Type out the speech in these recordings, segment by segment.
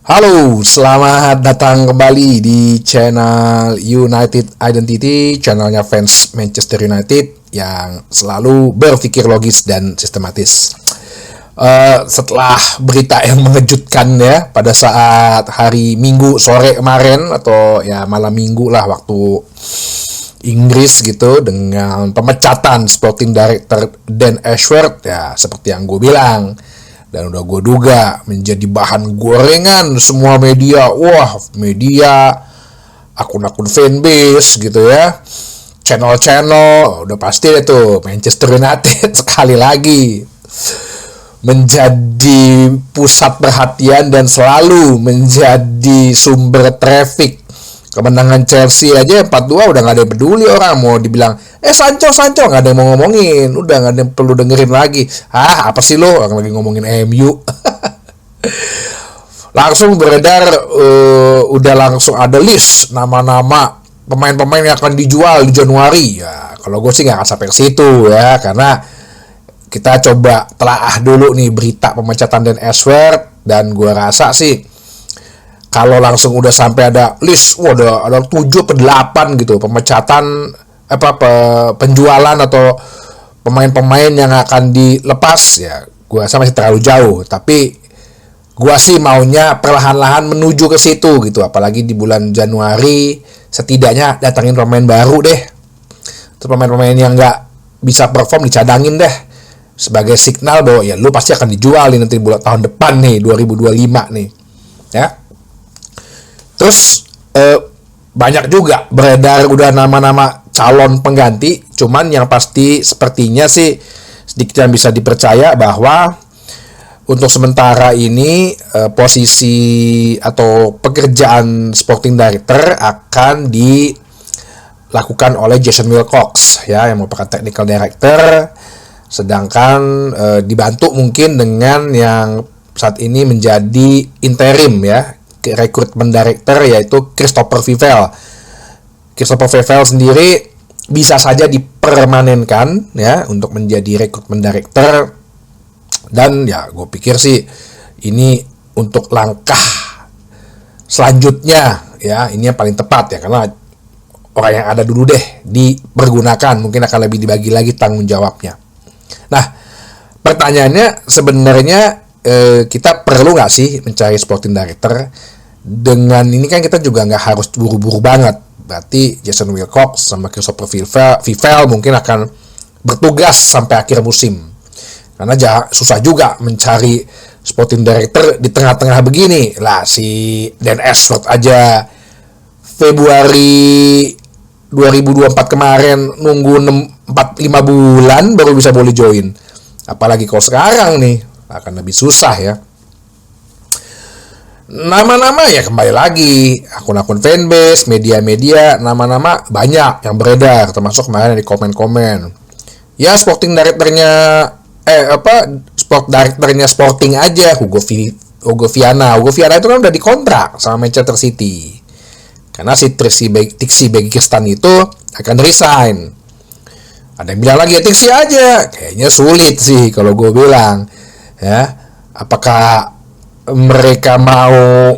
Halo, selamat datang kembali di channel United Identity, channelnya fans Manchester United yang selalu berpikir logis dan sistematis. Setelah berita yang mengejutkan ya pada saat hari Minggu sore kemarin atau ya malam Minggu lah waktu Inggris gitu, dengan pemecatan Sporting Director Dan Ashworth ya, seperti yang gue bilang dan udah gue duga menjadi bahan gorengan semua media. Wah, media, akun-akun fanbase gitu ya, channel-channel, udah pasti itu Manchester United sekali lagi menjadi pusat perhatian dan selalu menjadi sumber traffic. Kemenangan Chelsea aja 4-2 udah gak ada yang peduli orang. Mau dibilang Sancho gak ada yang mau ngomongin. Udah gak ada yang perlu dengerin lagi. Apa sih lo orang lagi ngomongin MU. Langsung beredar, udah langsung ada list nama-nama pemain-pemain yang akan dijual di Januari. Ya kalau gue sih gak akan sampai ke situ ya, karena kita coba telaah dulu nih berita pemecatan Dan Ashworth. Dan gue rasa sih kalau langsung udah sampai ada list, ada 7 atau 8 gitu pemecatan, penjualan atau pemain-pemain yang akan dilepas, ya gue rasa masih terlalu jauh. Tapi gue sih maunya perlahan-lahan menuju ke situ gitu, apalagi di bulan Januari setidaknya datangin pemain baru deh. Terus pemain-pemain yang nggak bisa perform dicadangin deh, sebagai signal bahwa ya lu pasti akan dijual nih nanti bulan tahun depan nih, 2025 nih ya. Terus banyak juga beredar udah nama-nama calon pengganti, cuman yang pasti sepertinya sih sedikit yang bisa dipercaya bahwa untuk sementara ini posisi atau pekerjaan Sporting Director akan dilakukan oleh Jason Wilcox ya, yang merupakan Technical Director, sedangkan dibantu mungkin dengan yang saat ini menjadi interim ya, Recruitment Director, yaitu Christopher Vivell. Christopher Vivell sendiri bisa saja dipermanenkan ya untuk menjadi Recruitment Director, dan ya gue pikir sih ini untuk langkah selanjutnya ya, ini yang paling tepat ya, karena orang yang ada dulu deh dipergunakan, mungkin akan lebih dibagi lagi tanggung jawabnya. Nah, pertanyaannya sebenarnya kita perlu nggak sih mencari Sporting Director? Dengan ini kan kita juga nggak harus buru-buru banget. Berarti Jason Wilcox sama Christopher Vivell mungkin akan bertugas sampai akhir musim. Karena susah juga mencari Sporting Director di tengah-tengah begini. Lah, si Dan Ashworth aja Februari 2024 kemarin nunggu 4-5 bulan baru bisa boleh join. Apalagi kalau sekarang nih akan lebih susah ya. Nama-nama ya kembali lagi akun-akun fanbase, media-media, nama-nama banyak yang beredar, termasuk kemarin di komen-komen. Ya Sporting Directornya Sport Directornya Sporting aja, Hugo Viana itu kan udah dikontrak sama Manchester City. Karena si Tixi Begiristan itu akan resign. Ada yang bilang lagi Tixi aja, kayaknya sulit sih kalau gue bilang. Ya, apakah mereka mau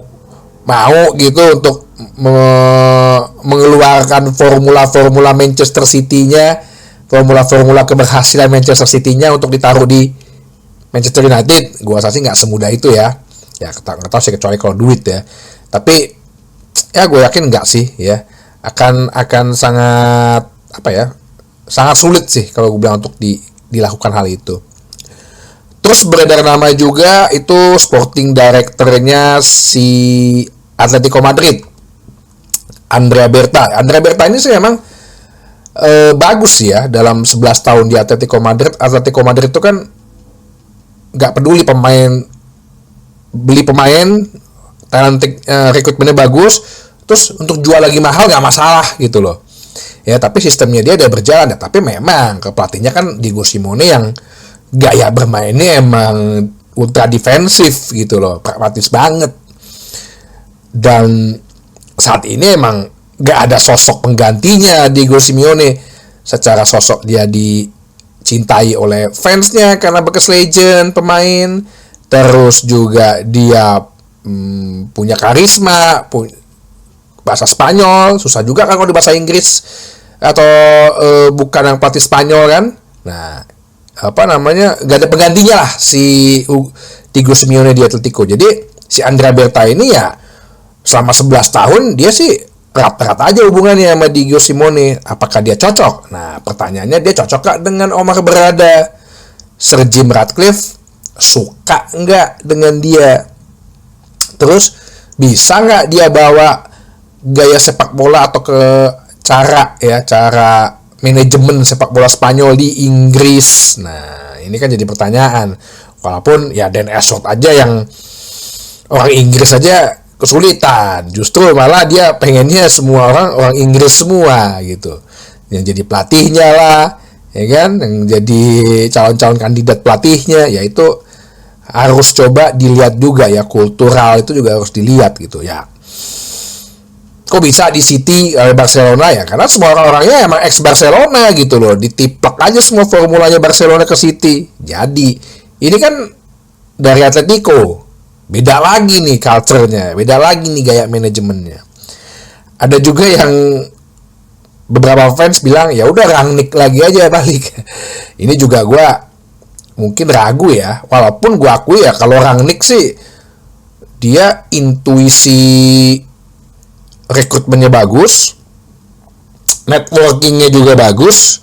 gitu untuk mengeluarkan formula Manchester City-nya, formula keberhasilan Manchester City-nya untuk ditaruh di Manchester United? Gua rasa sih nggak semudah itu ya. Ya nggak tahu sih, kecuali kalau duit ya. Tapi ya gue yakin nggak sih ya, akan sangat sangat sulit sih kalau gue bilang untuk dilakukan hal itu. Terus beredar nama juga itu Sporting Directornya si Atletico Madrid, Andrea Berta ini sih memang bagus ya dalam 11 tahun di Atletico Madrid. Atletico Madrid itu kan nggak peduli beli pemain talentik, rekrutmennya bagus, terus untuk jual lagi mahal nggak masalah gitu loh ya. Tapi sistemnya dia udah berjalan ya. Tapi memang ke pelatihnya kan Diego Simeone yang gaya bermainnya emang ultra defensif gitu loh, pragmatis banget. Dan saat ini emang gak ada sosok penggantinya Diego Simeone. Secara sosok dia dicintai oleh fansnya karena bekas legend pemain, terus juga dia punya karisma, bahasa Spanyol susah juga kan kalau di bahasa Inggris, atau bukan yang pelatih Spanyol kan. Nah, apa namanya, gak ada penggantinya lah si Diego Simeone di Atletico. Jadi si Andrea Berta ini ya selama 11 tahun dia sih rata-rata aja hubungannya sama Diego Simeone. Apakah dia cocok? Nah, pertanyaannya, dia cocok gak dengan Omar Berada? Sir Jim Ratcliffe suka nggak dengan dia? Terus bisa nggak dia bawa gaya sepak bola atau ke cara manajemen sepak bola Spanyol di Inggris? Nah, ini kan jadi pertanyaan. Walaupun ya Dan Ashworth aja yang orang Inggris aja kesulitan, justru malah dia pengennya semua orang Inggris semua gitu, yang jadi pelatihnya lah, ya kan, yang jadi calon-calon kandidat pelatihnya. Ya itu harus coba dilihat juga ya, kultural itu juga harus dilihat gitu ya. Kok bisa di City oleh Barcelona? Ya karena semua orang-orangnya emang ex Barcelona gitu loh, ditiplak aja semua formulanya Barcelona ke City. Jadi ini kan dari Atletico, beda lagi nih culture-nya, beda lagi nih gaya manajemennya. Ada juga yang beberapa fans bilang ya udah Rangnick lagi aja balik. Ini juga gue mungkin ragu ya, walaupun gue akui ya kalau Rangnick sih dia intuisi rekrutmennya bagus, networkingnya juga bagus,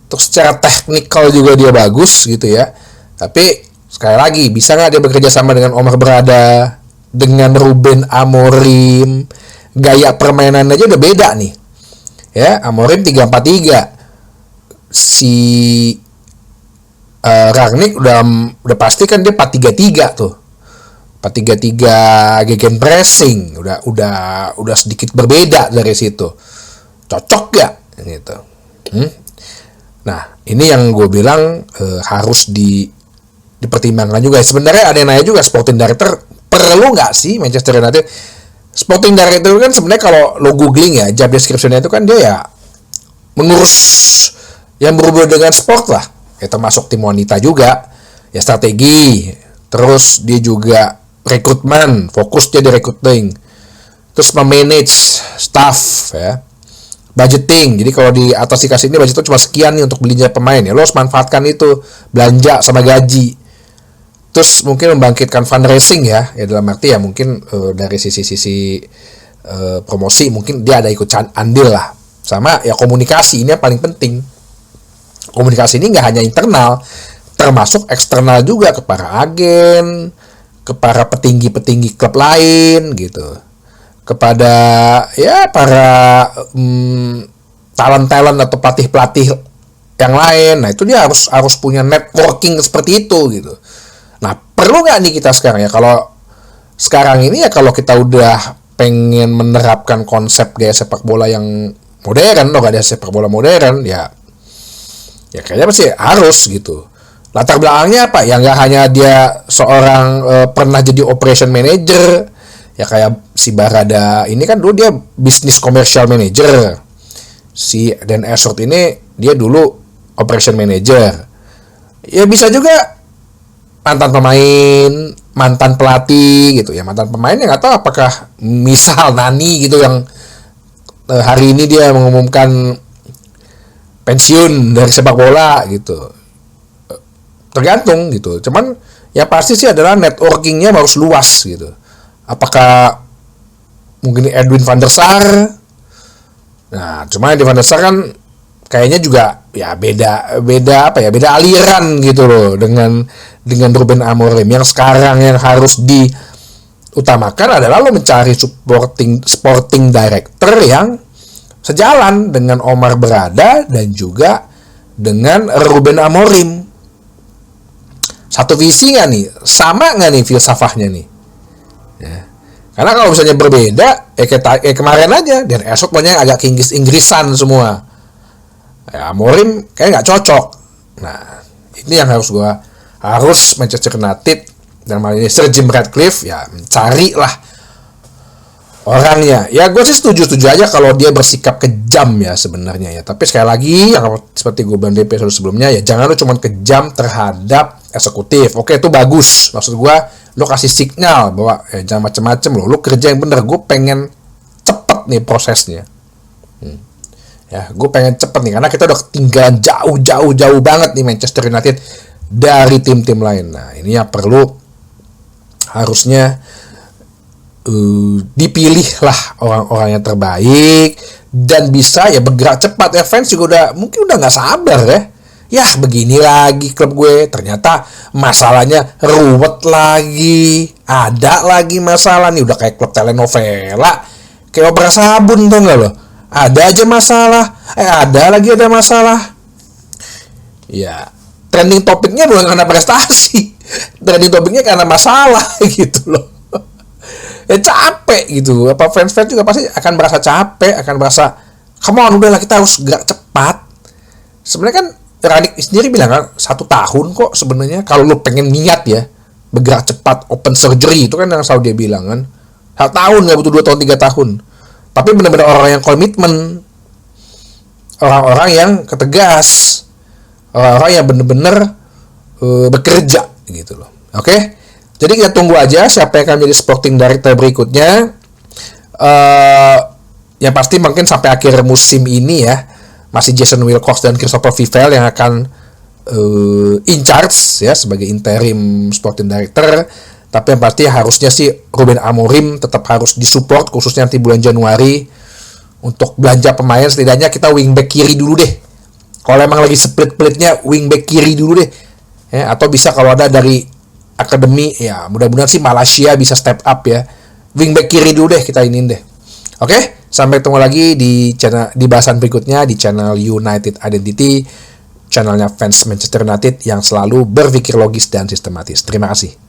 terus secara teknikal juga dia bagus gitu ya. Tapi sekali lagi, bisa nggak dia bekerja sama dengan Omar Berada, dengan Ruben Amorim? Gaya permainan aja udah beda nih. Ya, Amorim 3-4-3. Si Rangnick udah pasti kan dia 4-3-3 tuh. 4-3-3 gegenpressing, udah sedikit berbeda dari situ. Cocok gak gitu? Nah, ini yang gue bilang harus dipertimbangkan juga. Sebenarnya ada yang nanya juga, Sporting Director perlu nggak sih Manchester United? Sporting Director kan sebenarnya kalau lo googling ya, job description-nya itu kan dia ya mengurus yang berhubungan dengan sport lah, ya termasuk tim wanita juga, ya strategi, terus dia juga rekrutmen, fokus dia di recruiting, terus memanage staff ya, budgeting. Jadi kalau di atas dikasih ini budget itu cuma sekian nih untuk belinya pemain, ya lo harus manfaatkan itu, belanja sama gaji. Terus mungkin membangkitkan fundraising ya dalam arti ya mungkin dari sisi promosi mungkin dia ada ikut andil lah. Sama ya komunikasi, ini yang paling penting. Komunikasi ini nggak hanya internal, termasuk eksternal juga, ke para agen, ke para petinggi-petinggi klub lain gitu, kepada ya para talent-talent atau pelatih-pelatih yang lain. Nah itu dia harus punya networking seperti itu gitu. Nah perlu nggak nih kita sekarang ya, kalau sekarang ini ya, kalau kita udah pengen menerapkan konsep gaya sepak bola yang modern, gak ada sepak bola modern ya kayaknya pasti harus gitu. Latar belakangnya apa? Ya nggak hanya dia seorang pernah jadi operation manager, ya kayak si Barada ini kan dulu dia bisnis commercial manager. Si Dan Ashworth ini dia dulu operation manager. Ya bisa juga mantan pemain, mantan pelatih gitu ya. Mantan pemain yang nggak tahu apakah misal Nani gitu yang hari ini dia mengumumkan pensiun dari sepak bola gitu. Tergantung gitu. Cuman ya pasti sih adalah networkingnya harus luas gitu. Apakah mungkin Edwin van der Sar? Nah, cuma Edwin van der Sar kan kayaknya juga ya beda aliran gitu loh dengan Ruben Amorim. Yang sekarang yang harus diutamakan adalah lo mencari sporting director yang sejalan dengan Omar Berada dan juga dengan Ruben Amorim. Satu visi nggak nih? Sama nggak nih filsafahnya nih? Ya. Karena kalau misalnya berbeda, kayak kemarin aja, dan esok banyak agak Inggrisan semua. Ya, Amorim kayak nggak cocok. Nah, ini yang harus Manchester United dan malah ini Sir Jim Ratcliffe ya mencari lah orangnya. Ya gue sih setuju aja kalau dia bersikap kejam ya sebenarnya ya. Tapi sekali lagi yang seperti gue bilang di episode sebelumnya ya, jangan lu cuma kejam terhadap eksekutif. Oke, itu bagus. Maksud gue, lo kasih signal bahwa jangan macem-macem lo kerja yang bener. Gue pengen cepet nih prosesnya. Ya, gue pengen cepet nih karena kita udah ketinggalan jauh banget nih Manchester United dari tim-tim lain. Nah, ini yang perlu harusnya dipilih lah orang-orang yang terbaik dan bisa ya bergerak cepat. Ya fans juga mungkin udah nggak sabar ya. Ya begini lagi klub gue, ternyata masalahnya ruwet lagi, ada lagi masalah nih, udah kayak klub telenovela, kayak opera sabun tuh nggak lo? Ada aja masalah, ada masalah. Ya trending topiknya bukan karena prestasi, trending topiknya karena masalah gitu loh. Ya capek gitu, apa fans juga pasti akan merasa capek, akan merasa come on udahlah kita harus gerak cepat. Sebenarnya kan Rangnick sendiri bilang kan 1 tahun kok sebenarnya kalau lu pengen niat ya bergerak cepat, open surgery itu kan yang selalu dia bilang kan 1 tahun, nggak butuh 2 tahun 3 tahun, tapi benar-benar orang yang komitmen, orang-orang yang ketegas, orang-orang yang benar-benar bekerja gitu loh. Oke? Jadi kita tunggu aja siapa yang akan menjadi sporting director berikutnya. Yang pasti mungkin sampai akhir musim ini ya masih Jason Wilcox dan Christopher Vivell yang akan in charge ya sebagai interim sporting director. Tapi yang pasti harusnya sih Ruben Amorim tetap harus disupport khususnya nanti bulan Januari untuk belanja pemain. Setidaknya kita wingback kiri dulu deh. Kalau emang lagi split-splitnya wingback kiri dulu deh. Ya, atau bisa kalau ada dari akademi ya mudah-mudahan sih Malaysia bisa step up ya. Wingback kiri dulu deh kita iniin deh. Oke, sampai ketemu lagi di channel di bahasan berikutnya di channel United Identity, channelnya fans Manchester United yang selalu berpikir logis dan sistematis. Terima kasih.